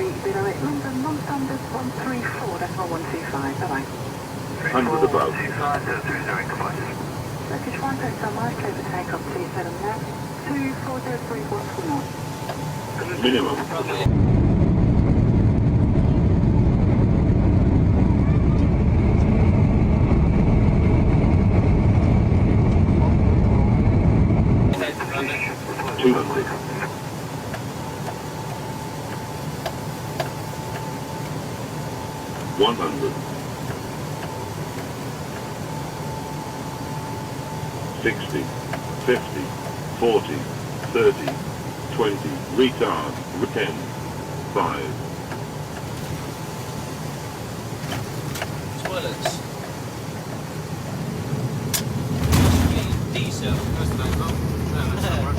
808 London, non-standard 134.125, bye-bye. 100 above. 25030, goodbye. Turkish 1 Hotel Mike, clear for takeoff, T7 left, 24031 for north. Minimum. One hundred. 60, 50, 40, 30, 20, retard, 10, 5. Toilets. Diesel. That's the name, no, that's not right.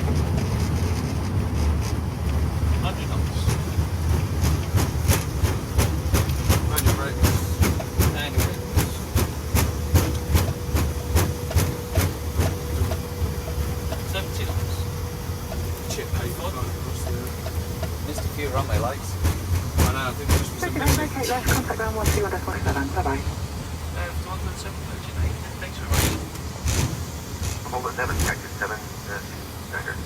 100 knots. Manual brakes. Manual brakes. 70 knots. Chip paper. Missed a few runway lights. I know, I think this was a Turkish missing. locate left, contact ground 121.7, bye-bye. 207, thanks very much. Hold at 7, Cactus 7, standard.